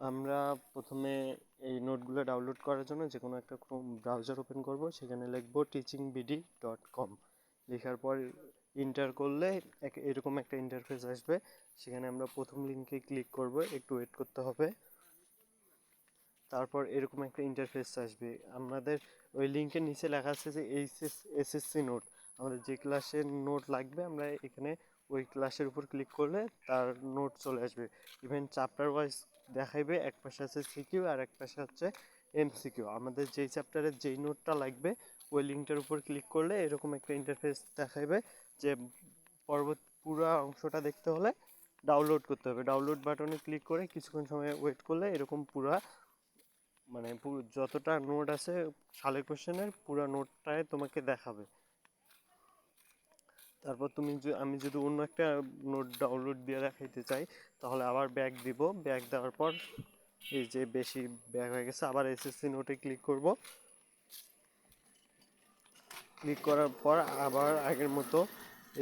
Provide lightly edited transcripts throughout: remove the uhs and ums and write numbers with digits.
আমরা প্রথমে এই নোটগুলো ডাউনলোড করার জন্য যে কোনো একটা ক্রোম ব্রাউজার ওপেন করব, সেখানে লিখব teachingbd.com। লেখার পর ইন্টার করলে এরকম একটা ইন্টারফেস আসবে। সেখানে আমরা প্রথম লিঙ্কে ক্লিক করব, একটু ওয়েট করতে হবে। তারপর এরকম একটা ইন্টারফেস আসবে। আমাদের ওই লিঙ্কের নিচে লেখা আছে যে এসএসসি নোট, আমাদের যে ক্লাসের নোট লাগবে আমরা এখানে ওই ক্লাসের উপর ক্লিক করলে তার নোট চলে আসবে। ইভেন চ্যাপ্টার ওয়াইজ দেখাইবে, এক পাশে আছে সিকিউ আর এক পাশে হচ্ছে এমসিকিউ। আমাদের যেই চ্যাপ্টারের যেই নোটটা লাগবে ওই লিঙ্কটার উপর ক্লিক করলে এরকম একটা ইন্টারফেস দেখাইবে যে পরবর্তী পুরো অংশটা দেখতে হলে ডাউনলোড করতে হবে। ডাউনলোড বাটনে ক্লিক করে কিছুক্ষণ সময় ওয়েট করলে এরকম পুরা মানে যতটা নোট আছে সালের কোশ্চেনের পুরো নোটটাই তোমাকে দেখাবে। তারপর আমি যদি অন্য একটা নোট ডাউনলোড দিয়ে দেখাইতে চাই তাহলে আবার ব্যাক দিব। ব্যাক দেওয়ার পর এই যে বেশি ব্যাক হয়ে গেছে, আবার এসএসসি নোটে ক্লিক করব। ক্লিক করার পর আবার আগের মতো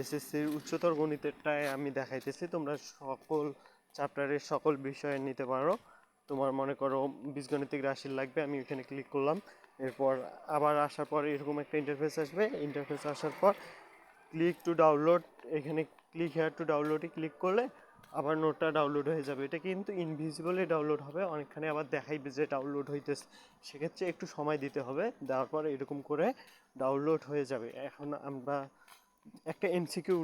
এসএসসির উচ্চতর গণিতেরটায় আমি দেখাইতেছি। তোমরা সকল চ্যাপ্টারের সকল বিষয়ে নিতে পারো। তোমার মনে করো বীজগণিতিক রাশির লাগবে, আমি এখানে ক্লিক করলাম। এরপর আবার আসার পর এরকম একটা ইন্টারফেস আসবে। ইন্টারফেস আসার পর ক্লিক টু ডাউনলোড, এখানে ক্লিক হেয়ার টু ডাউনলোডে ক্লিক করলে আবার নোটটা ডাউনলোড হয়ে যাবে। এটা কিন্তু ইনভিজিবলি ডাউনলোড হবে, অনেকখানি আবার দেখাইবে যে ডাউনলোড হইতেছে, সেক্ষেত্রে একটু সময় দিতে হবে। দেওয়ার পর এরকম করে ডাউনলোড হয়ে যাবে। এখন আমরা একটা এমসিকিউ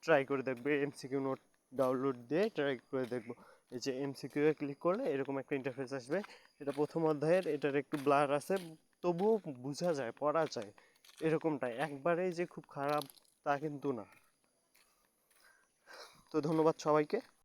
ট্রাই করে দেখবো, এমসিকিউ নোট ডাউনলোড দিয়ে ট্রাই করে দেখবো। এই যে এমসিকিউ এ ক্লিক করলে এরকম একটা ইন্টারফেস আসবে। এটা প্রথম অধ্যায়ের, এটার একটু ব্লার আছে, তবুও বোঝা যায়, পড়া যায় এরকমটাই। একবারেই যে খুব খারাপ তা কিন্তু না। তো ধন্যবাদ সবাইকে।